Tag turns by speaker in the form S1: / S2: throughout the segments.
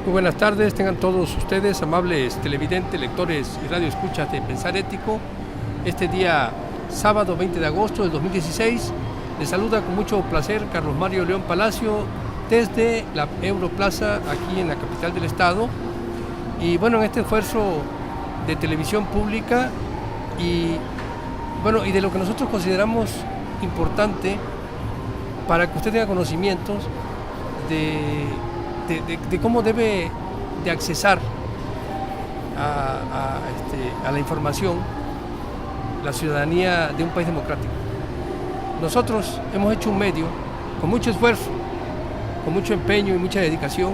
S1: Muy buenas tardes, tengan todos ustedes, amables televidentes, lectores y radioescuchas de Pensar Ético. Este día, sábado 20 de agosto del 2016, les saluda con mucho placer Carlos Mario León Palacio desde la Europlaza, aquí en la capital del estado. Y bueno, en este esfuerzo de televisión pública y de lo que nosotros consideramos importante para que usted tenga conocimientos de cómo debe de accesar a la información la ciudadanía de un país democrático. Nosotros hemos hecho un medio con mucho esfuerzo, con mucho empeño y mucha dedicación,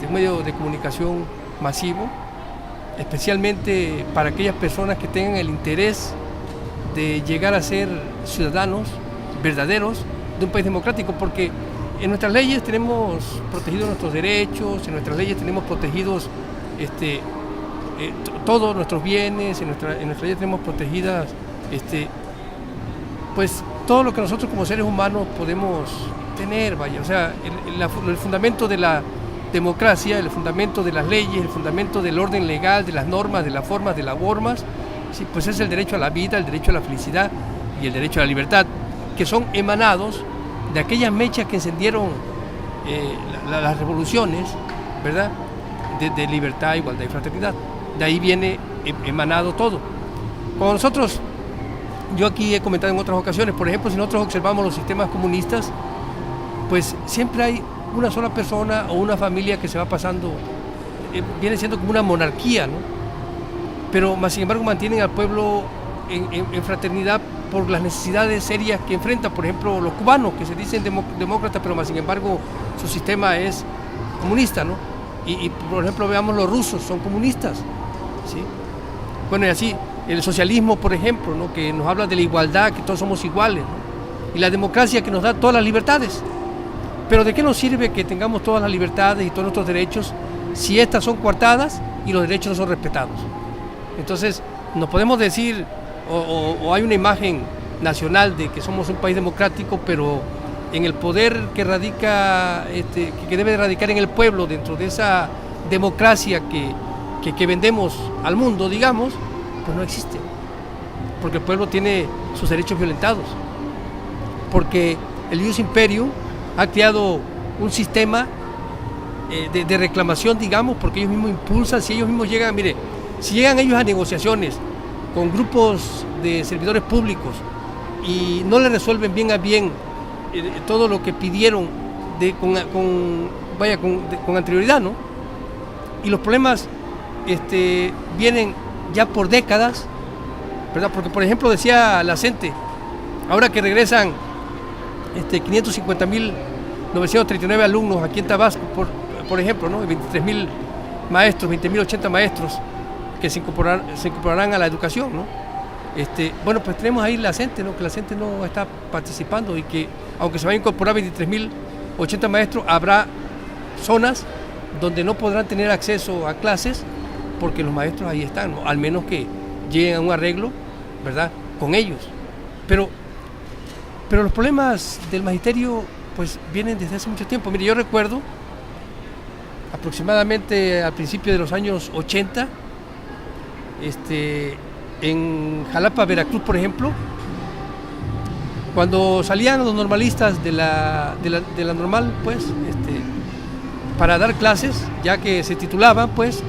S1: un medio de comunicación masivo, especialmente para aquellas personas que tengan el interés de llegar a ser ciudadanos verdaderos de un país democrático, porque en nuestras leyes tenemos protegidos nuestros derechos, en nuestras leyes tenemos protegidos todos nuestros bienes, en nuestras leyes tenemos protegidas pues todo lo que nosotros como seres humanos podemos tener, o sea, el fundamento de la democracia, el fundamento de las leyes, el fundamento del orden legal, de las normas, de las formas, de las formas, sí, pues es el derecho a la vida, el derecho a la felicidad y el derecho a la libertad, que son emanados de aquellas mechas que encendieron las revoluciones, ¿verdad? De libertad, igualdad y fraternidad. De ahí viene emanado todo. Cuando nosotros, yo aquí he comentado en otras ocasiones, por ejemplo, si nosotros observamos los sistemas comunistas, pues siempre hay una sola persona o una familia que se va pasando, viene siendo como una monarquía, ¿no? Pero más sin embargo mantienen al pueblo en fraternidad por las necesidades serias que enfrentan, por ejemplo, los cubanos, que se dicen demócratas, pero más sin embargo su sistema es comunista, ¿no? Y por ejemplo, veamos los rusos, son comunistas, ¿sí? Bueno, y así, el socialismo, por ejemplo, ¿no? Que nos habla de la igualdad, que todos somos iguales, ¿no? Y la democracia, que nos da todas las libertades. Pero ¿de qué nos sirve que tengamos todas las libertades y todos nuestros derechos si estas son coartadas y los derechos no son respetados? Entonces, nos podemos decir, o hay una imagen nacional de que somos un país democrático, pero en el poder que radica, que debe de radicar en el pueblo, dentro de esa democracia que vendemos al mundo, digamos, pues no existe. Porque el pueblo tiene sus derechos violentados. Porque el Ius Imperium ha creado un sistema de reclamación, digamos, porque ellos mismos impulsan, si ellos mismos llegan, mire, si llegan ellos a negociaciones con grupos de servidores públicos y no les resuelven bien a bien todo lo que pidieron con anterioridad, ¿no? Y los problemas vienen ya por décadas, ¿verdad? Porque, por ejemplo, decía la CENTE, ahora que regresan 550.939 alumnos aquí en Tabasco, por ejemplo, ¿no? 23.000 maestros, 20.080 maestros que se incorporarán a la educación, ¿no? Pues tenemos ahí la CENTE, ¿no? Que la CENTE no está participando y que, aunque se van a incorporar 23.080 maestros, habrá zonas donde no podrán tener acceso a clases porque los maestros ahí están, ¿no? Al menos que lleguen a un arreglo, ¿verdad?, con ellos. Pero los problemas del magisterio pues vienen desde hace mucho tiempo. Mire, yo recuerdo aproximadamente al principio de los años 80, en Jalapa, Veracruz, por ejemplo, cuando salían los normalistas de la normal, pues, para dar clases, ya que se titulaban, pues,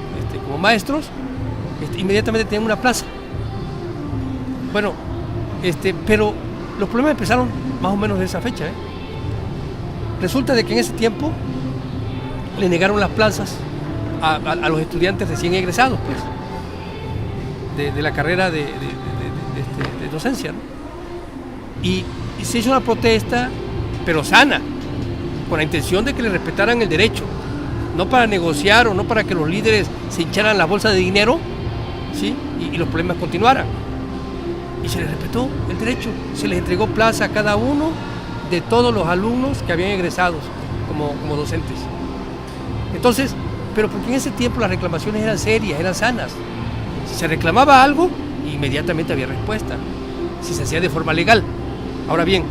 S1: como maestros, inmediatamente tenían una plaza. Bueno, pero los problemas empezaron más o menos de esa fecha, Resulta de que en ese tiempo le negaron las plazas a los estudiantes recién egresados, pues, de la carrera de docencia, ¿no? Y se hizo una protesta, pero sana, con la intención de que le respetaran el derecho, no para negociar o no para que los líderes se hincharan la bolsa de dinero, ¿sí? Y los problemas continuaran. Y se les respetó el derecho, se les entregó plaza a cada uno de todos los alumnos que habían egresado como docentes. Entonces, pero porque en ese tiempo las reclamaciones eran serias, eran sanas. Si se reclamaba algo, inmediatamente había respuesta, si se hacía de forma legal. Ahora bien,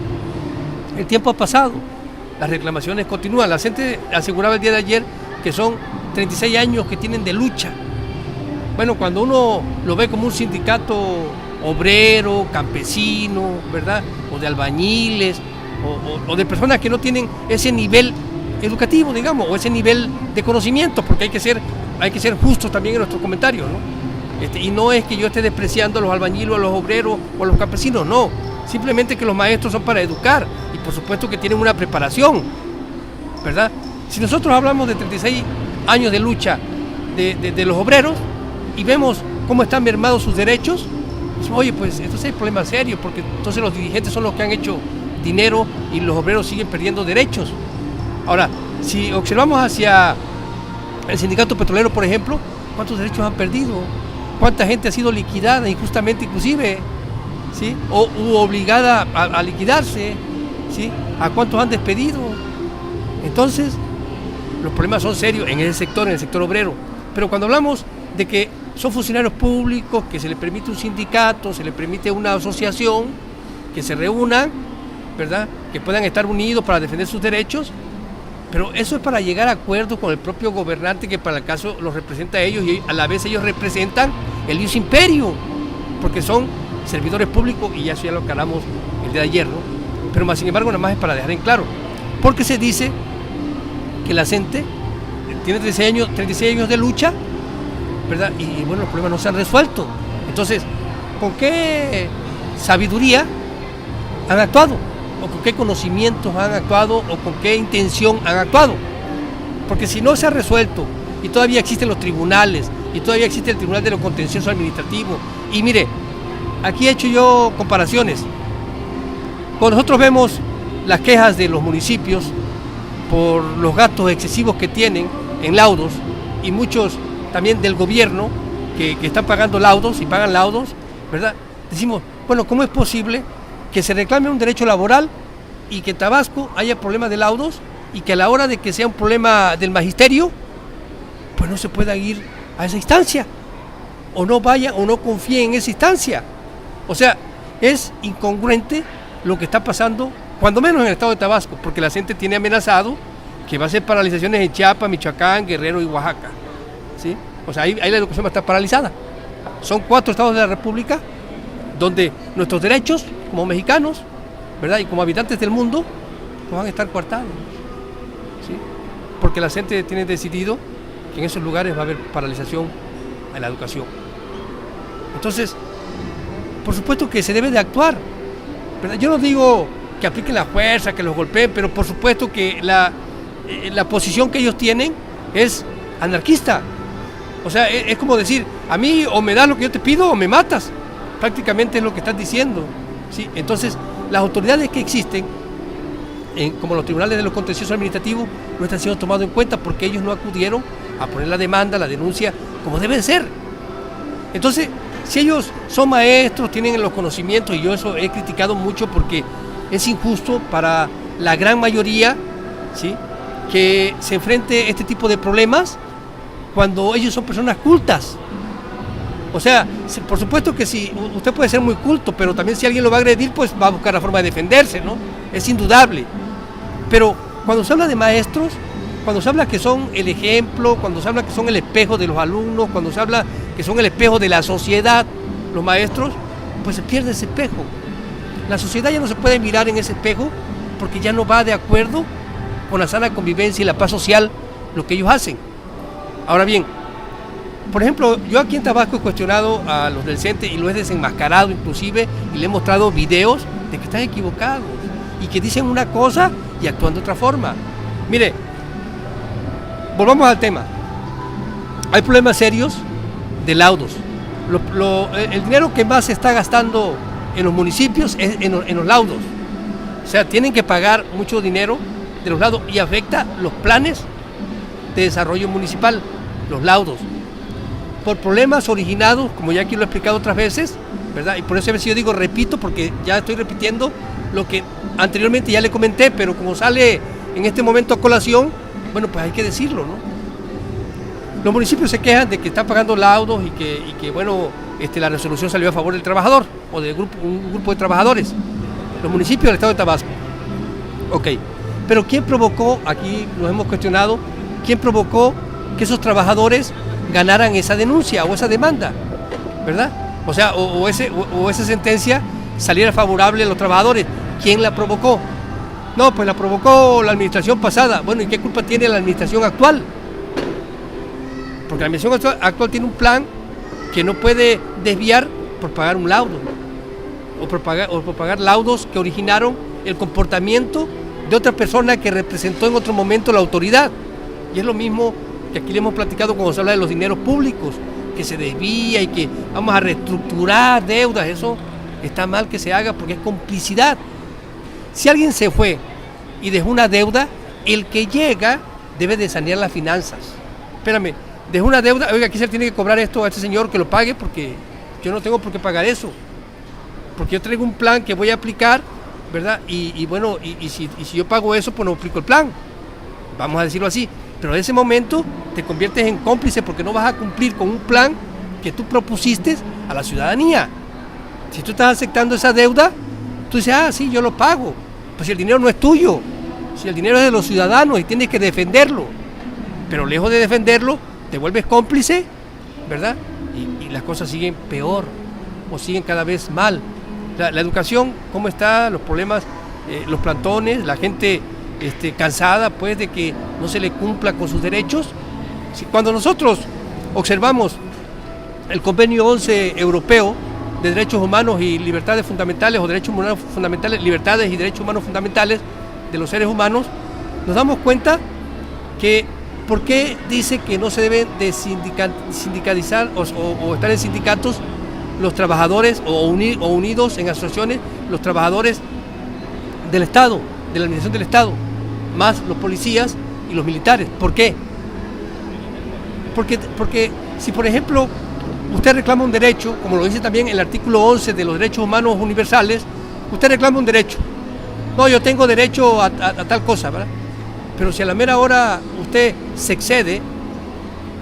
S1: el tiempo ha pasado, las reclamaciones continúan. La gente aseguraba el día de ayer que son 36 años que tienen de lucha. Bueno, cuando uno lo ve como un sindicato obrero, campesino, ¿verdad? O de albañiles, o de personas que no tienen ese nivel educativo, digamos, o ese nivel de conocimiento, porque hay que ser justos también en nuestros comentarios, ¿no? Y no es que yo esté despreciando a los albañiles, a los obreros o a los campesinos, no. Simplemente que los maestros son para educar y por supuesto que tienen una preparación, ¿verdad? Si nosotros hablamos de 36 años de lucha de los obreros y vemos cómo están mermados sus derechos, pues, oye, pues entonces hay problemas serios, porque entonces los dirigentes son los que han hecho dinero y los obreros siguen perdiendo derechos. Ahora, si observamos hacia el sindicato petrolero, por ejemplo, ¿cuántos derechos han perdido? ¿Cuánta gente ha sido liquidada injustamente inclusive? ¿Sí? U obligada a liquidarse, ¿sí? ¿A cuántos han despedido? Entonces, los problemas son serios en ese sector, en el sector obrero. Pero cuando hablamos de que son funcionarios públicos, que se les permite un sindicato, se les permite una asociación, que se reúnan, ¿verdad? Que puedan estar unidos para defender sus derechos, pero eso es para llegar a acuerdos con el propio gobernante que para el caso los representa a ellos y a la vez ellos representan el ius imperio, porque son servidores públicos y eso ya lo hablamos el día de ayer, ¿no? Pero más sin embargo nada más es para dejar en claro, porque se dice que la gente tiene 36 años de lucha, ¿verdad? Y bueno, los problemas no se han resuelto. Entonces, ¿con qué sabiduría han actuado? ¿O con qué conocimientos han actuado? ¿O con qué intención han actuado? Porque si no se ha resuelto y todavía existen los tribunales y todavía existe el Tribunal de lo Contencioso Administrativo, y mire, aquí he hecho yo comparaciones. Cuando nosotros vemos las quejas de los municipios por los gastos excesivos que tienen en laudos y muchos también del gobierno que están pagando laudos y pagan laudos, ¿verdad? Decimos, bueno, ¿cómo es posible que se reclame un derecho laboral y que en Tabasco haya problemas de laudos y que a la hora de que sea un problema del magisterio, pues no se pueda ir a esa instancia, o no vaya o no confíe en esa instancia? O sea, es incongruente lo que está pasando, cuando menos en el estado de Tabasco, porque la gente tiene amenazado que va a hacer paralizaciones en Chiapas, Michoacán, Guerrero y Oaxaca, ¿sí? O sea, ahí la educación va a estar paralizada. Son 4 estados de la República donde nuestros derechos como mexicanos, ¿verdad? Y como habitantes del mundo, pues van a estar coartados, ¿sí? Porque la gente tiene decidido que en esos lugares va a haber paralización en la educación. Entonces, por supuesto que se debe de actuar, ¿verdad? Yo no digo que apliquen la fuerza, que los golpeen, pero por supuesto que la posición que ellos tienen es anarquista. O sea, es como decir, a mí o me das lo que yo te pido o me matas. Prácticamente es lo que están diciendo, ¿sí? Entonces, las autoridades que existen, como los tribunales de los contenciosos administrativos, no están siendo tomados en cuenta porque ellos no acudieron a poner la demanda, la denuncia, como deben ser. Entonces, si ellos son maestros, tienen los conocimientos, y yo eso he criticado mucho porque es injusto para la gran mayoría, ¿sí?, que se enfrente este tipo de problemas cuando ellos son personas cultas. O sea, por supuesto que si usted puede ser muy culto, pero también si alguien lo va a agredir, pues va a buscar la forma de defenderse, ¿no? Es indudable. Pero cuando se habla de maestros, cuando se habla que son el ejemplo, cuando se habla que son el espejo de los alumnos, cuando se habla que son el espejo de la sociedad, los maestros, pues se pierde ese espejo. La sociedad ya no se puede mirar en ese espejo porque ya no va de acuerdo con la sana convivencia y la paz social lo que ellos hacen. Ahora bien, por ejemplo, yo aquí en Tabasco he cuestionado a los del CENTE y lo he desenmascarado inclusive y le he mostrado videos de que están equivocados y que dicen una cosa y actúan de otra forma. Mire, volvamos al tema. Hay problemas serios de laudos. El dinero que más se está gastando en los municipios es en los laudos. O sea, tienen que pagar mucho dinero de los laudos y afecta los planes de desarrollo municipal, los laudos, por problemas originados, como ya aquí lo he explicado otras veces, ¿verdad? Y por eso a veces yo digo, repito, porque ya estoy repitiendo lo que anteriormente ya le comenté, pero como sale en este momento a colación, bueno, pues hay que decirlo, ¿no? Los municipios se quejan de que están pagando laudos y que bueno, la resolución salió a favor del trabajador o de un grupo de trabajadores. Los municipios del estado de Tabasco. Ok, pero ¿quién provocó, aquí nos hemos cuestionado, quién provocó que esos trabajadores ganaran esa denuncia o esa demanda, ¿verdad? O sea, o esa sentencia saliera favorable a los trabajadores. ¿Quién la provocó? No, pues la provocó la administración pasada. Bueno, ¿y qué culpa tiene la administración actual? Porque la administración actual tiene un plan que no puede desviar por pagar un laudo o por pagar laudos que originaron el comportamiento de otra persona que representó en otro momento la autoridad. Y es lo mismo que aquí le hemos platicado cuando se habla de los dineros públicos, que se desvía y que vamos a reestructurar deudas. Eso está mal que se haga porque es complicidad. Si alguien se fue y dejó una deuda, el que llega debe de sanear las finanzas. Espérame, dejó una deuda, oiga, aquí se le tiene que cobrar esto a este señor, que lo pague, porque yo no tengo por qué pagar eso. Porque yo traigo un plan que voy a aplicar, ¿verdad? Y bueno, si yo pago eso, pues no aplico el plan. Vamos a decirlo así. Pero en ese momento te conviertes en cómplice porque no vas a cumplir con un plan que tú propusiste a la ciudadanía. Si tú estás aceptando esa deuda, tú dices, sí, yo lo pago. Pues si el dinero no es tuyo, si el dinero es de los ciudadanos y tienes que defenderlo. Pero lejos de defenderlo, te vuelves cómplice, ¿verdad? Y las cosas siguen peor o siguen cada vez mal. La educación, ¿cómo está? Los problemas, los plantones, la gente cansada pues de que no se le cumpla con sus derechos. Cuando nosotros observamos el convenio 11 europeo de derechos humanos y libertades fundamentales, o derechos humanos fundamentales, libertades y derechos humanos fundamentales de los seres humanos, nos damos cuenta que ¿por qué dice que no se deben de sindicalizar o estar en sindicatos los trabajadores o unidos en asociaciones los trabajadores del Estado, de la administración del Estado, más los policías y los militares? ¿Por qué? Porque si, por ejemplo, usted reclama un derecho, como lo dice también el artículo 11 de los derechos humanos universales, usted reclama un derecho. No, yo tengo derecho a tal cosa, ¿verdad? Pero si a la mera hora usted se excede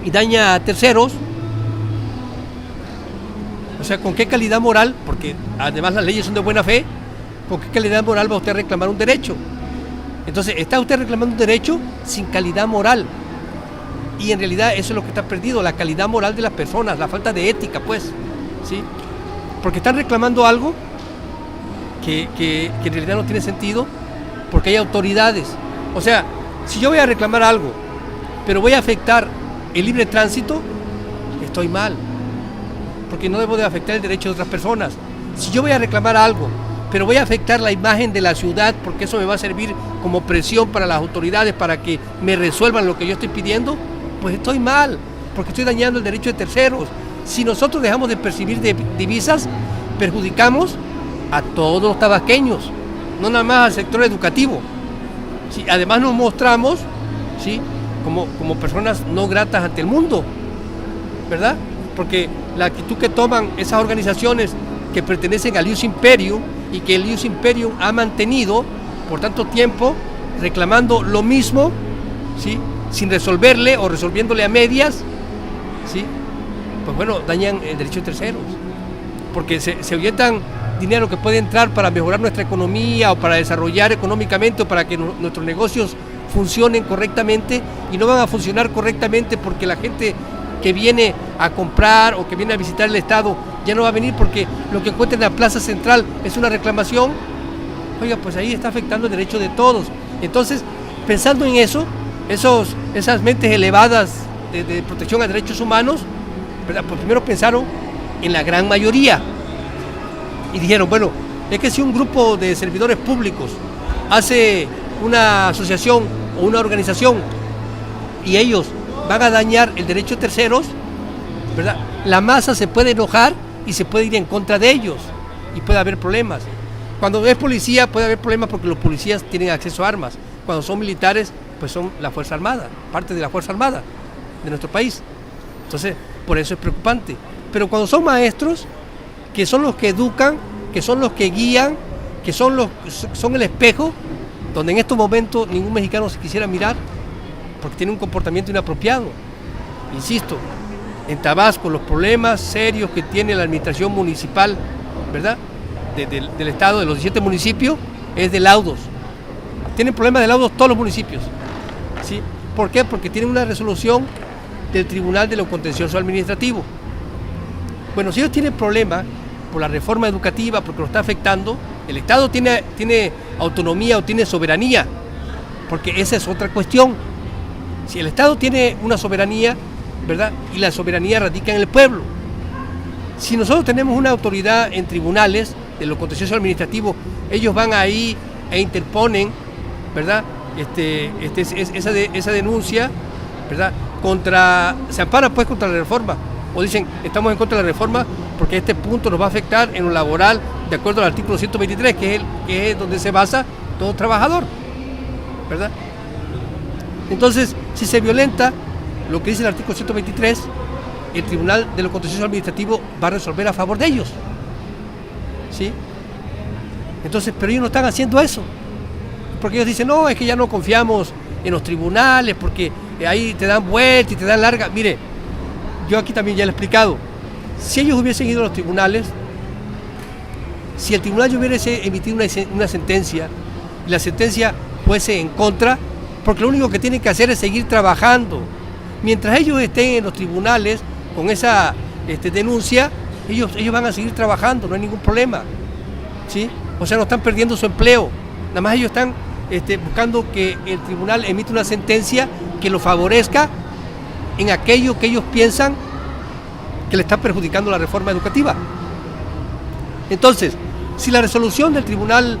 S1: y daña a terceros, o sea, ¿con qué calidad moral? Porque además las leyes son de buena fe, ¿con qué calidad moral va usted a reclamar un derecho? Entonces, está usted reclamando un derecho sin calidad moral. Y en realidad eso es lo que está perdido, la calidad moral de las personas, la falta de ética, pues, ¿sí? Porque están reclamando algo que en realidad no tiene sentido, porque hay autoridades. O sea, si yo voy a reclamar algo, pero voy a afectar el libre tránsito, estoy mal, porque no debo de afectar el derecho de otras personas. Si yo voy a reclamar algo, pero voy a afectar la imagen de la ciudad, porque eso me va a servir como presión para las autoridades para que me resuelvan lo que yo estoy pidiendo, pues estoy mal, porque estoy dañando el derecho de terceros. Si nosotros dejamos de percibir divisas, perjudicamos a todos los tabasqueños, no nada más al sector educativo. ¿Sí? Además nos mostramos, ¿sí?, como personas no gratas ante el mundo, ¿verdad? Porque la actitud que toman esas organizaciones que pertenecen al Ius Imperium y que el Ius Imperium ha mantenido por tanto tiempo reclamando lo mismo, ¿sí?, sin resolverle o resolviéndole a medias, ¿sí?, pues bueno, dañan el derecho de terceros, porque se ahuyentan dinero que puede entrar para mejorar nuestra economía o para desarrollar económicamente o para que nuestros negocios funcionen correctamente, y no van a funcionar correctamente porque la gente que viene a comprar o que viene a visitar el Estado ya no va a venir porque lo que encuentra en la plaza central es una reclamación. Oiga, pues ahí está afectando el derecho de todos. Entonces, pensando en eso, esas mentes elevadas de protección a derechos humanos, ¿verdad?, pues primero pensaron en la gran mayoría y dijeron, bueno, es que si un grupo de servidores públicos hace una asociación o una organización y ellos van a dañar el derecho de terceros, ¿verdad?, la masa se puede enojar y se puede ir en contra de ellos y puede haber problemas. Cuando es policía puede haber problemas porque los policías tienen acceso a armas. Cuando son militares, pues son la Fuerza Armada, parte de la Fuerza Armada de nuestro país. Entonces, por eso es preocupante. Pero cuando son maestros, que son los que educan, que son los que guían, que son el espejo, donde en estos momentos ningún mexicano se quisiera mirar, porque tiene un comportamiento inapropiado. Insisto, en Tabasco los problemas serios que tiene la administración municipal, ¿verdad?, del estado, de los 17 municipios, es de laudos. Tienen problemas de laudos todos los municipios, ¿sí? ¿Por qué? Porque tienen una resolución del Tribunal de lo Contencioso Administrativo. Bueno, si ellos tienen problemas por la reforma educativa, porque lo está afectando, el Estado tiene autonomía o tiene soberanía, porque esa es otra cuestión. Si el Estado tiene una soberanía, ¿verdad? Y la soberanía radica en el pueblo. Si nosotros tenemos una autoridad en tribunales de lo contencioso administrativo, ellos van ahí e interponen, ¿verdad? Esa denuncia, ¿verdad? Se amparan pues contra la reforma, o dicen, estamos en contra de la reforma porque este punto nos va a afectar en lo laboral de acuerdo al artículo 123, que es donde se basa todo trabajador, ¿verdad? Entonces, si se violenta lo que dice el artículo 123, el Tribunal de lo Contencioso Administrativo va a resolver a favor de ellos, ¿sí? Entonces, pero ellos no están haciendo eso, porque ellos dicen, no, es que ya no confiamos en los tribunales, porque ahí te dan vuelta y te dan larga. Mire, yo aquí también ya le he explicado, si ellos hubiesen ido a los tribunales, si el tribunal hubiese emitido una sentencia, y la sentencia fuese en contra, porque lo único que tienen que hacer es seguir trabajando. Mientras ellos estén en los tribunales con esa denuncia, ellos van a seguir trabajando, no hay ningún problema, ¿sí? O sea, no están perdiendo su empleo, nada más ellos están buscando que el tribunal emita una sentencia que lo favorezca en aquello que ellos piensan que le está perjudicando la reforma educativa. Entonces, si la resolución del Tribunal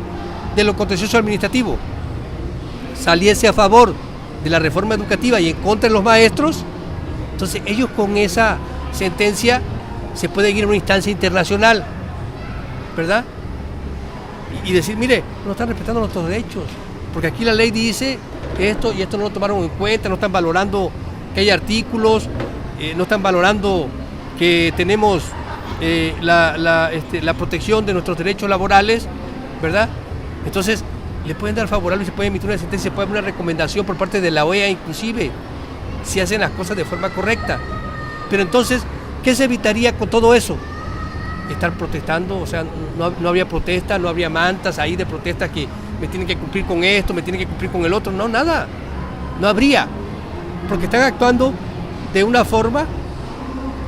S1: de lo Contencioso Administrativo saliese a favor de la reforma educativa y en contra de los maestros, entonces ellos con esa sentencia se pueden ir a una instancia internacional, ¿verdad? Y decir, mire, no están respetando nuestros derechos, porque aquí la ley dice esto y esto no lo tomaron en cuenta, no están valorando que hay artículos, no están valorando que tenemos la protección de nuestros derechos laborales, ¿verdad? Entonces, le pueden dar favorable, se puede emitir una sentencia, se puede dar una recomendación por parte de la OEA inclusive, si hacen las cosas de forma correcta. Pero entonces, ¿qué se evitaría con todo eso? Estar protestando, o sea, no habría protesta, no habría mantas ahí de protesta que me tienen que cumplir con esto, me tienen que cumplir con el otro, no, nada, no habría, porque están actuando de una forma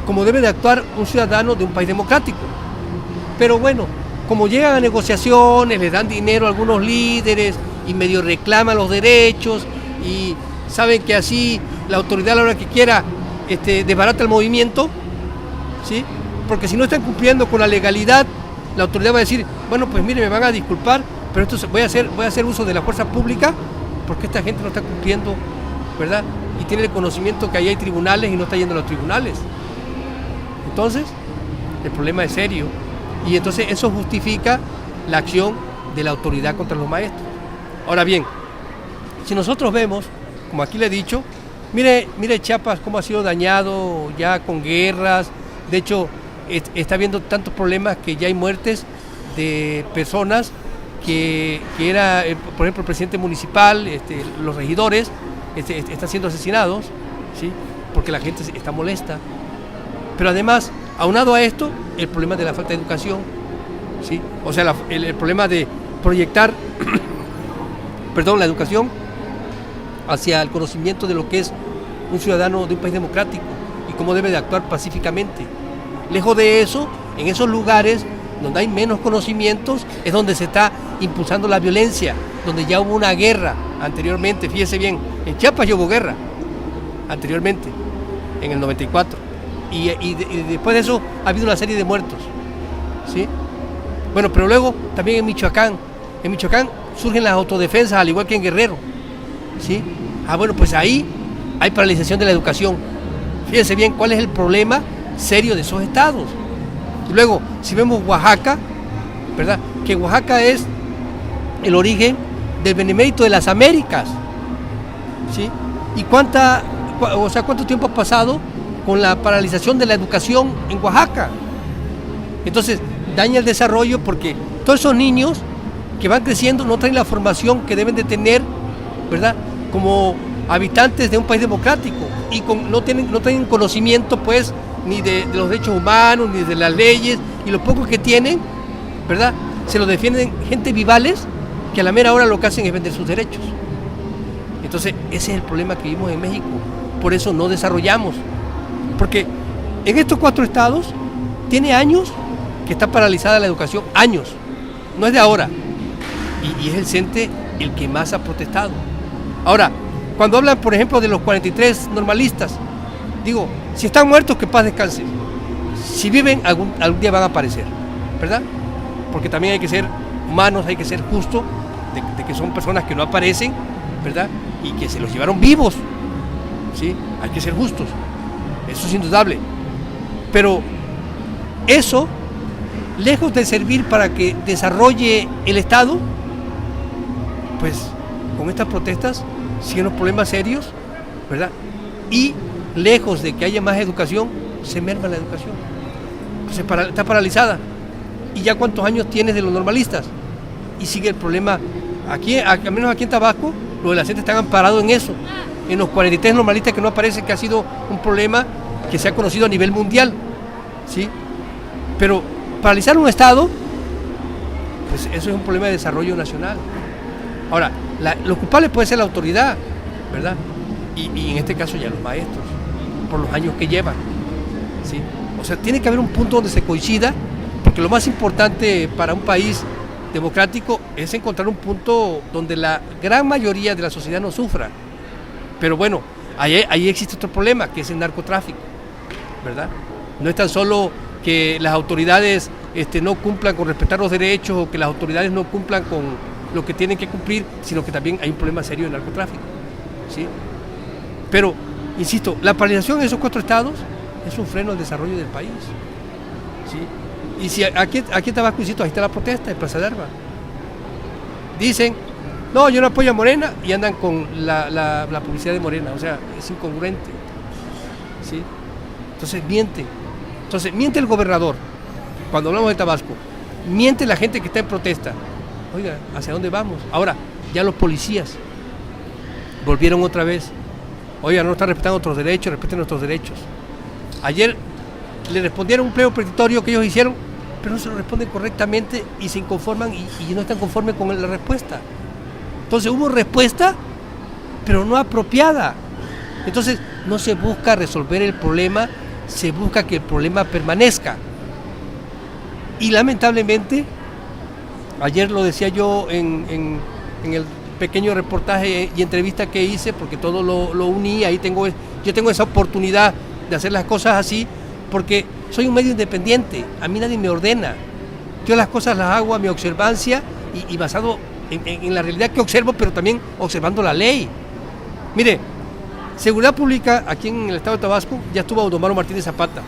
S1: como debe de actuar un ciudadano de un país democrático. Pero bueno, como llegan a negociaciones, les dan dinero a algunos líderes y medio reclaman los derechos y saben que así la autoridad a la hora que quiera desbarata el movimiento, ¿sí? Porque si no están cumpliendo con la legalidad, la autoridad va a decir, bueno, pues mire, me van a disculpar, pero esto voy a hacer uso de la fuerza pública porque esta gente no está cumpliendo, ¿verdad? Y tiene el conocimiento que ahí hay tribunales y no está yendo a los tribunales. Entonces, el problema es serio. Y entonces eso justifica la acción de la autoridad contra los maestros. Ahora bien, si nosotros vemos, como aquí le he dicho, mire Chiapas cómo ha sido dañado ya con guerras. De hecho, está habiendo tantos problemas que ya hay muertes de personas que era, por ejemplo, el presidente municipal, los regidores, están siendo asesinados, ¿sí? Porque la gente está molesta. Pero además, aunado a esto, el problema de la falta de educación, ¿sí? O sea, el problema de proyectar la educación hacia el conocimiento de lo que es un ciudadano de un país democrático y cómo debe de actuar pacíficamente. Lejos de eso, en esos lugares donde hay menos conocimientos, es donde se está impulsando la violencia, donde ya hubo una guerra anteriormente. Fíjese bien, en Chiapas ya hubo guerra anteriormente, en el 94. Y después de eso ha habido una serie de muertos, ¿sí? Bueno, pero luego también en Michoacán surgen las autodefensas, al igual que en Guerrero, ¿sí? Bueno, pues ahí hay paralización de la educación. Fíjense bien cuál es el problema serio de esos estados. Y luego, si vemos Oaxaca, ¿verdad? Que Oaxaca es el origen del Benemérito de las Américas, ¿sí? ¿Y cuánto tiempo ha pasado con la paralización de la educación en Oaxaca? Entonces, daña el desarrollo porque todos esos niños que van creciendo no traen la formación que deben de tener, ¿verdad? Como habitantes de un país democrático y no tienen conocimiento, pues, ni de los derechos humanos, ni de las leyes, y lo poco que tienen, ¿verdad? Se lo defienden gente vivales que a la mera hora lo que hacen es vender sus derechos. Entonces, ese es el problema que vivimos en México. Por eso no desarrollamos. Porque en estos 4 estados tiene años que está paralizada la educación, años. No es de ahora. Y es el CENTE el que más ha protestado. Ahora, cuando hablan, por ejemplo, de los 43 normalistas, digo, si están muertos, que paz descansen. Si viven, algún día van a aparecer, ¿verdad? Porque también hay que ser humanos, hay que ser justos, de que son personas que no aparecen, ¿verdad? Y que se los llevaron vivos, ¿sí? Hay que ser justos, eso es indudable. Pero eso, lejos de servir para que desarrolle el Estado, pues con estas protestas siguen los problemas serios, ¿verdad? Y lejos de que haya más educación, se merma la educación. Está paralizada. ¿Y ya cuántos años tienes de los normalistas? Y sigue el problema. Aquí, al menos aquí en Tabasco, los de la CENTE están amparados en eso. En los 43 normalistas que no aparecen, que ha sido un problema que se ha conocido a nivel mundial, ¿sí? Pero paralizar un Estado, pues eso es un problema de desarrollo nacional. Ahora, los culpables puede ser la autoridad, ¿verdad? Y en este caso ya los maestros, por los años que llevan, ¿sí? O sea, tiene que haber un punto donde se coincida, porque lo más importante para un país democrático es encontrar un punto donde la gran mayoría de la sociedad no sufra. Pero bueno, ahí existe otro problema, que es el narcotráfico, ¿verdad? No es tan solo que las autoridades no cumplan con respetar los derechos, o que las autoridades no cumplan con lo que tienen que cumplir, sino que también hay un problema serio de narcotráfico, ¿sí? Pero, insisto, la paralización de esos 4 estados es un freno al desarrollo del país, ¿sí? Y si aquí en Tabasco, insisto, ahí está la protesta en Plaza de Armas. Dicen, no, yo no apoyo a Morena, y andan con la publicidad de Morena, o sea, es incongruente, ¿sí? Entonces miente el gobernador, cuando hablamos de Tabasco, miente la gente que está en protesta. Oiga, ¿hacia dónde vamos? Ahora, ya los policías volvieron otra vez. Oiga, no están respetando nuestros derechos, respeten nuestros derechos. Ayer le respondieron un pliego petitorio que ellos hicieron, pero no se lo responden correctamente y se inconforman y no están conformes con la respuesta. Entonces hubo respuesta, pero no apropiada. Entonces no se busca resolver el problema, se busca que el problema permanezca. Y lamentablemente, ayer lo decía yo en el pequeño reportaje y entrevista que hice, porque todo lo uní, yo tengo esa oportunidad de hacer las cosas así, porque soy un medio independiente, a mí nadie me ordena. Yo las cosas las hago a mi observancia y basado en la realidad que observo, pero también observando la ley. Mire, Seguridad Pública aquí en el estado de Tabasco ya tuvo a Odomaro Martínez Zapata,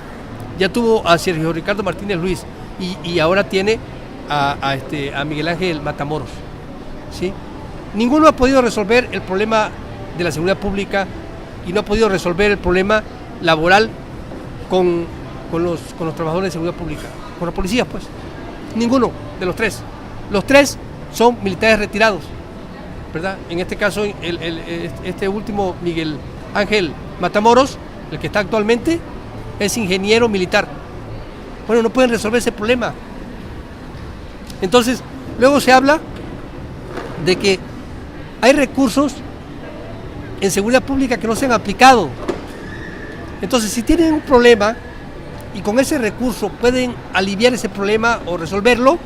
S1: ya tuvo a Sergio Ricardo Martínez Luis y ahora tiene a Miguel Ángel Matamoros, ¿sí? Ninguno ha podido resolver el problema de la seguridad pública y no ha podido resolver el problema laboral con los trabajadores de seguridad pública, con los policías, pues. Ninguno de los 3. Los 3 son militares retirados, ¿verdad? En este caso, este último, Miguel Ángel Matamoros, el que está actualmente, es ingeniero militar. Bueno, no pueden resolver ese problema. Entonces, luego se habla de que hay recursos en seguridad pública que no se han aplicado. Entonces, si tienen un problema y con ese recurso pueden aliviar ese problema o resolverlo,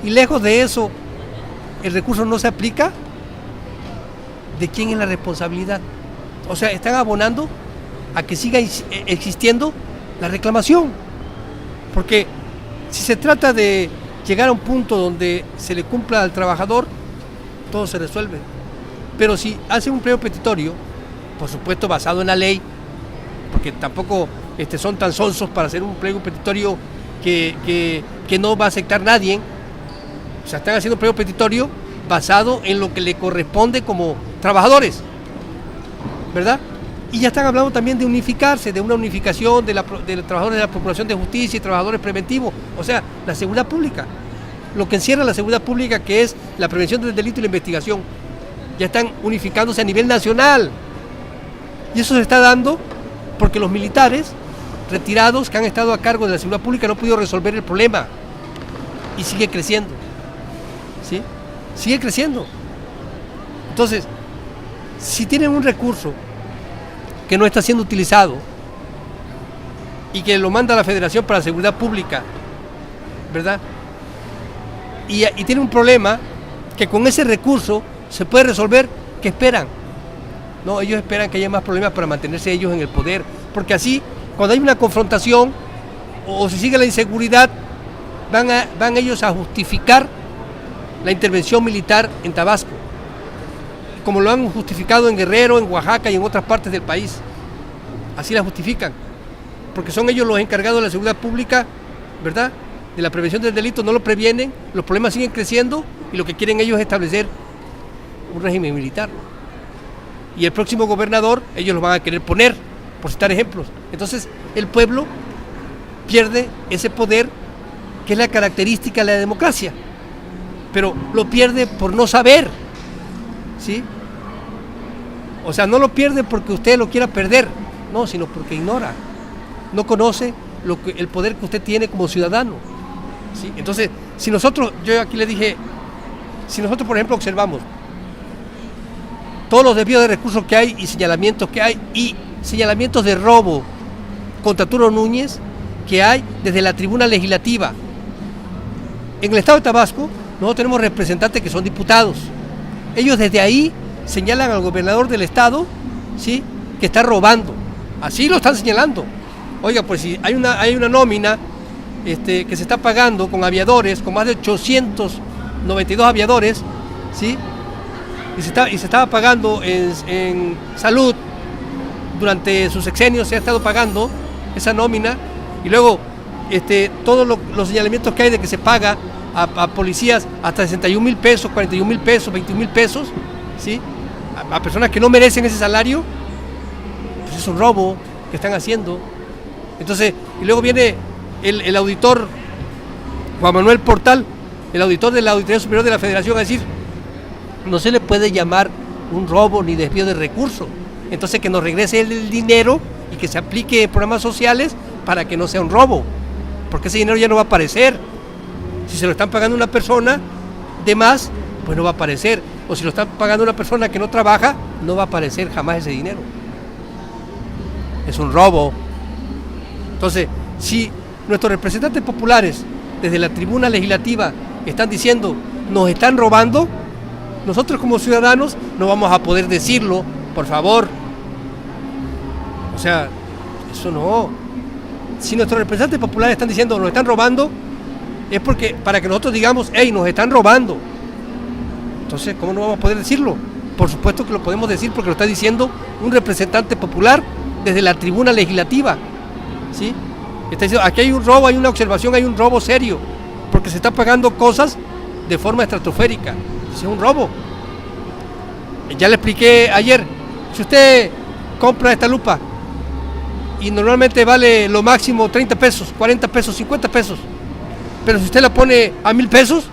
S1: y lejos de eso el recurso no se aplica, ¿de quién es la responsabilidad? O sea, están abonando a que siga existiendo la reclamación, porque si se trata de llegar a un punto donde se le cumpla al trabajador, todo se resuelve. Pero si hace un pliego petitorio, por supuesto basado en la ley, porque tampoco son tan sonsos para hacer un pliego petitorio que no va a aceptar nadie. O sea, están haciendo un pliego petitorio basado en lo que le corresponde como trabajadores, ¿verdad? Y ya están hablando también de unificarse, de una unificación de los trabajadores de la Procuración de Justicia y trabajadores preventivos, o sea, la seguridad pública, lo que encierra la seguridad pública, que es la prevención del delito y la investigación. Ya están unificándose a nivel nacional. Y eso se está dando porque los militares retirados que han estado a cargo de la seguridad pública no han podido resolver el problema. Y sigue creciendo, ¿sí? Sigue creciendo. Entonces, si tienen un recurso que no está siendo utilizado y que lo manda la Federación para la Seguridad Pública, ¿verdad? Y tienen un problema que con ese recurso se puede resolver, ¿qué esperan? No, ellos esperan que haya más problemas para mantenerse ellos en el poder, porque así, cuando hay una confrontación o se sigue la inseguridad, van ellos a justificar la intervención militar en Tabasco, como lo han justificado en Guerrero, en Oaxaca y en otras partes del país. Así la justifican, porque son ellos los encargados de la seguridad pública, ¿verdad?, de la prevención del delito, no lo previenen, los problemas siguen creciendo y lo que quieren ellos es establecer un régimen militar. Y el próximo gobernador ellos lo van a querer poner, por citar ejemplos. Entonces el pueblo pierde ese poder que es la característica de la democracia, pero lo pierde por no saber, ¿sí? O sea, no lo pierde porque usted lo quiera perder, no, sino porque ignora, no conoce el poder que usted tiene como ciudadano, ¿sí? Entonces, si nosotros, yo aquí le dije, si nosotros por ejemplo observamos todos los desvíos de recursos que hay y señalamientos que hay y señalamientos de robo contra Arturo Núñez que hay desde la tribuna legislativa. En el estado de Tabasco nosotros tenemos representantes que son diputados. Ellos desde ahí señalan al gobernador del estado, ¿sí?, que está robando. Así lo están señalando. Oiga, pues si hay una nómina que se está pagando con aviadores, con más de 892 aviadores, ¿sí?, y se estaba pagando en salud, durante sus sexenios se ha estado pagando esa nómina, y luego todos los señalamientos que hay de que se paga a policías hasta 61,000 pesos, 41,000 pesos, 21,000 pesos, ¿sí?, a personas que no merecen ese salario, pues es un robo que están haciendo. Entonces, y luego viene el auditor Juan Manuel Portal, el auditor de la Auditoría Superior de la Federación, a decir: no se le puede llamar un robo ni desvío de recursos. Entonces que nos regrese el dinero y que se aplique en programas sociales para que no sea un robo, porque ese dinero ya no va a aparecer. Si se lo están pagando a una persona de más, pues no va a aparecer. O si lo están pagando a una persona que no trabaja, no va a aparecer jamás ese dinero. Es un robo. Entonces, si nuestros representantes populares desde la tribuna legislativa están diciendo nos están robando, nosotros como ciudadanos no vamos a poder decirlo, por favor. O sea, eso no. Si nuestros representantes populares están diciendo nos están robando, es porque para que nosotros digamos, hey, nos están robando. Entonces, ¿cómo no vamos a poder decirlo? Por supuesto que lo podemos decir porque lo está diciendo un representante popular desde la tribuna legislativa, ¿sí? Está diciendo, aquí hay un robo, hay una observación, hay un robo serio, porque se está pagando cosas de forma estratosférica. Es un robo. Ya le expliqué ayer, si usted compra esta lupa y normalmente vale lo máximo 30 pesos, 40 pesos, 50 pesos, pero si usted la pone a 1,000 pesos,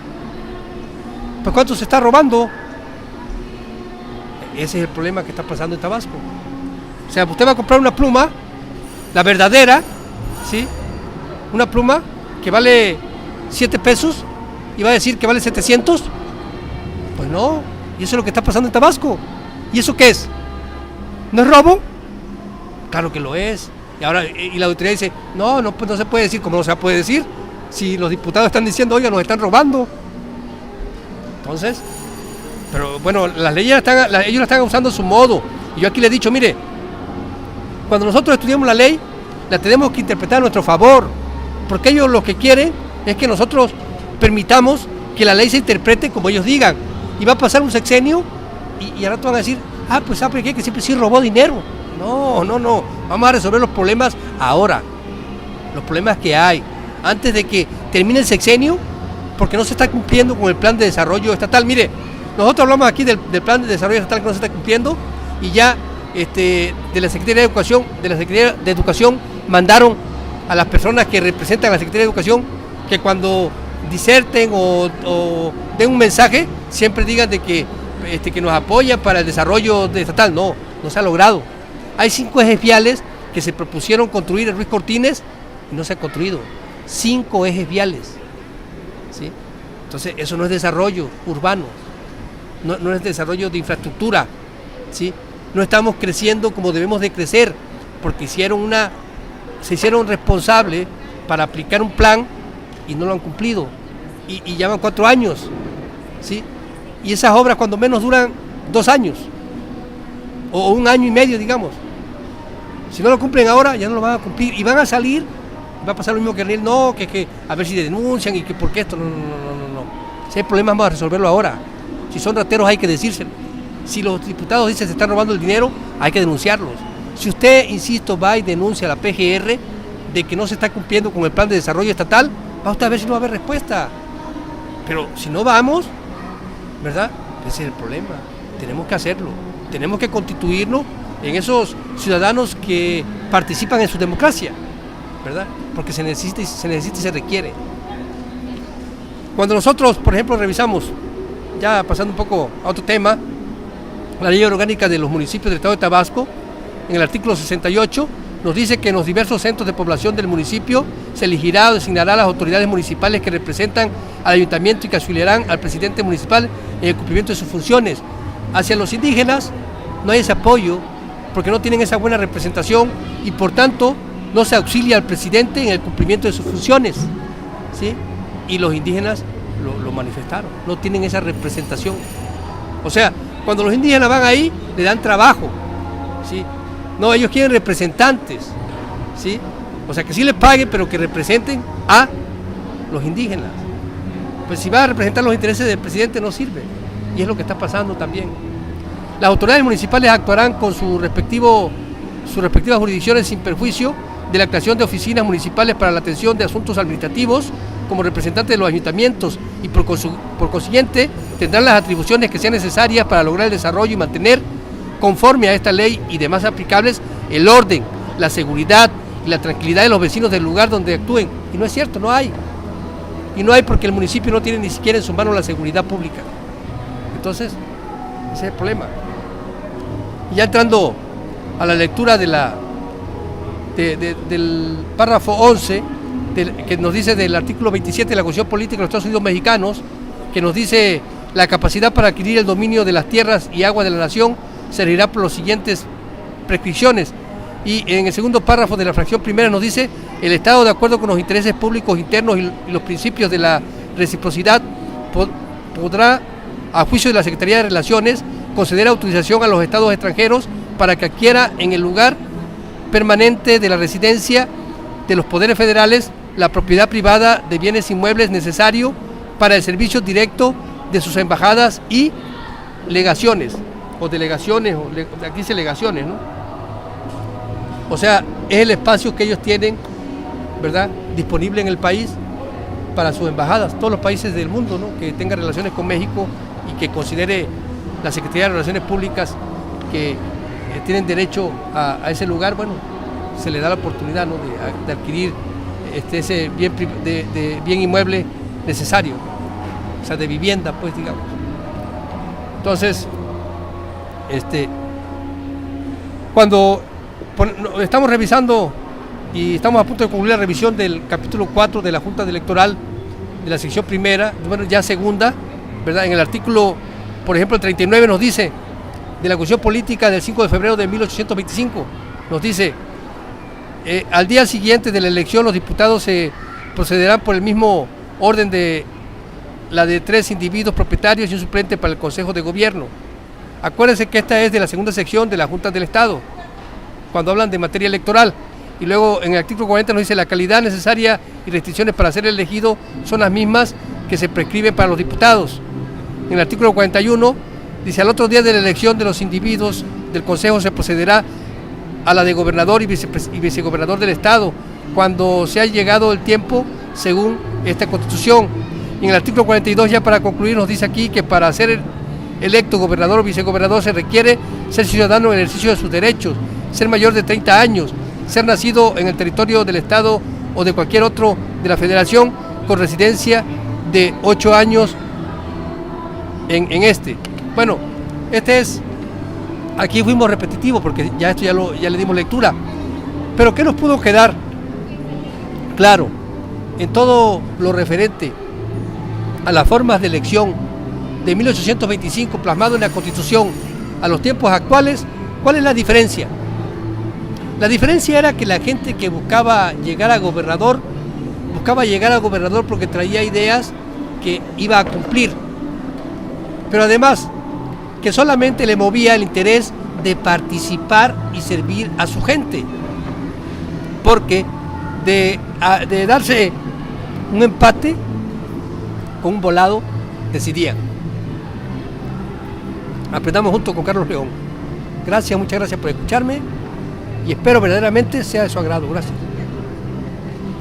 S1: pues ¿cuánto se está robando? Ese es el problema que está pasando en Tabasco. O sea, usted va a comprar una pluma, la verdadera, ¿sí?, una pluma que vale 7 pesos y va a decir que vale 700. Pues no, y eso es lo que está pasando en Tabasco. ¿Y eso qué es? ¿No es robo? Claro que lo es. Y ahora la autoridad dice, no, pues no se puede decir. ¿Cómo no se puede decir? Si los diputados están diciendo, oiga, nos están robando. Entonces, pero bueno, las leyes ellos la están usando a su modo. Y yo aquí le he dicho, mire, cuando nosotros estudiamos la ley, la tenemos que interpretar a nuestro favor, porque ellos lo que quieren es que nosotros permitamos que la ley se interprete como ellos digan. Y va a pasar un sexenio y al rato van a decir, pues ¿sabe qué? Que siempre sí robó dinero. No, vamos a resolver los problemas ahora, los problemas que hay, antes de que termine el sexenio, porque no se está cumpliendo con el plan de desarrollo estatal. Mire, nosotros hablamos aquí del plan de desarrollo estatal que no se está cumpliendo, y ya de la Secretaría de Educación mandaron a las personas que representan a la Secretaría de Educación que cuando diserten o den un mensaje, siempre digan de que nos apoyan para el desarrollo estatal. No se ha logrado. Hay 5 ejes viales que se propusieron construir en Ruiz Cortines y no se han construido. 5 ejes viales, ¿sí? Entonces eso no es desarrollo urbano, no es desarrollo de infraestructura, ¿sí? No estamos creciendo como debemos de crecer, porque se hicieron responsables para aplicar un plan y no lo han cumplido, y ya van 4 años, ¿sí? Y esas obras cuando menos duran 2 años, o 1 año y medio, digamos. Si no lo cumplen ahora, ya no lo van a cumplir, y van a salir, va a pasar lo mismo que Ariel, no, que a ver si denuncian, y que por qué esto, no. Si hay problemas vamos a resolverlo ahora. Si son rateros hay que decírselo. Si los diputados dicen que se están robando el dinero, hay que denunciarlos. Si usted, insisto, va y denuncia a la PGR de que no se está cumpliendo con el plan de desarrollo estatal, va usted a ver si no va a haber respuesta. Pero si no vamos, ¿verdad? Ese es el problema. Tenemos que hacerlo. Tenemos que constituirnos en esos ciudadanos que participan en su democracia, ¿verdad? Porque se necesita y se requiere. Cuando nosotros, por ejemplo, revisamos, ya pasando un poco a otro tema, la ley orgánica de los municipios del estado de Tabasco, en el artículo 68, nos dice que en los diversos centros de población del municipio se elegirá o designará a las autoridades municipales que representan al ayuntamiento y que auxiliarán al presidente municipal en el cumplimiento de sus funciones. Hacia los indígenas no hay ese apoyo porque no tienen esa buena representación y por tanto no se auxilia al presidente en el cumplimiento de sus funciones, ¿sí? Y los indígenas lo manifestaron, no tienen esa representación. O sea, cuando los indígenas van ahí, le dan trabajo, ¿sí? No, ellos quieren representantes, ¿sí? O sea, que sí les paguen, pero que representen a los indígenas. Pues si va a representar los intereses del presidente no sirve, y es lo que está pasando también. Las autoridades municipales actuarán con sus respectivas jurisdicciones sin perjuicio de la creación de oficinas municipales para la atención de asuntos administrativos como representantes de los ayuntamientos y por consiguiente tendrán las atribuciones que sean necesarias para lograr el desarrollo y mantener conforme a esta ley y demás aplicables el orden, la seguridad y la tranquilidad de los vecinos del lugar donde actúen. Y no es cierto, no hay. Y no hay porque el municipio no tiene ni siquiera en sus manos la seguridad pública. Entonces, ese es el problema. Y ya entrando a la lectura del párrafo 11, que nos dice del artículo 27 de la Constitución Política de los Estados Unidos Mexicanos, que nos dice la capacidad para adquirir el dominio de las tierras y aguas de la nación se regirá por las siguientes prescripciones. Y en el segundo párrafo de la fracción primera nos dice: el Estado, de acuerdo con los intereses públicos internos y los principios de la reciprocidad, podrá, a juicio de la Secretaría de Relaciones, conceder autorización a los estados extranjeros para que adquiera en el lugar permanente de la residencia de los poderes federales la propiedad privada de bienes inmuebles necesario para el servicio directo de sus embajadas y legaciones, o delegaciones, aquí dice legaciones, ¿no? O sea, es el espacio que ellos tienen, ¿verdad?, disponible en el país para sus embajadas, todos los países del mundo, ¿no?, que tengan relaciones con México y que considere la Secretaría de Relaciones Públicas que tienen derecho a ese lugar, bueno, se le da la oportunidad, ¿no?, de adquirir ese bien inmueble necesario, o sea, de vivienda, pues, digamos. Entonces, cuando estamos revisando y estamos a punto de concluir la revisión del capítulo 4 de la Junta Electoral de la sección primera, bueno, ya segunda, ¿verdad? En el artículo, por ejemplo, el 39 nos dice, de la Constitución Política del 5 de febrero de 1825, nos dice: al día siguiente de la elección los diputados se procederán por el mismo orden de la de 3 individuos propietarios y un suplente para el Consejo de Gobierno. Acuérdense que esta es de la segunda sección de la Junta del Estado, cuando hablan de materia electoral. Y luego en el artículo 40 nos dice: la calidad necesaria y restricciones para ser elegido son las mismas que se prescriben para los diputados. En el artículo 41 dice: al otro día de la elección de los individuos del Consejo se procederá a la de gobernador y vicegobernador del Estado, cuando se ha llegado el tiempo según esta Constitución. Y en el artículo 42, ya para concluir, nos dice aquí que para ser electo gobernador o vicegobernador se requiere ser ciudadano en el ejercicio de sus derechos, ser mayor de 30 años, ser nacido en el territorio del Estado o de cualquier otro de la Federación, con residencia de 8 años en este. Bueno, aquí fuimos repetitivos porque ya esto ya le dimos lectura. Pero ¿qué nos pudo quedar claro en todo lo referente a las formas de elección de 1825 plasmado en la Constitución a los tiempos actuales, ¿cuál es la diferencia? La diferencia era que la gente que buscaba llegar a gobernador porque traía ideas que iba a cumplir, pero además que solamente le movía el interés de participar y servir a su gente, porque de darse un empate con un volado decidían. Aprendamos junto con Carlos León. Gracias, muchas gracias por escucharme y espero verdaderamente sea de su agrado. Gracias.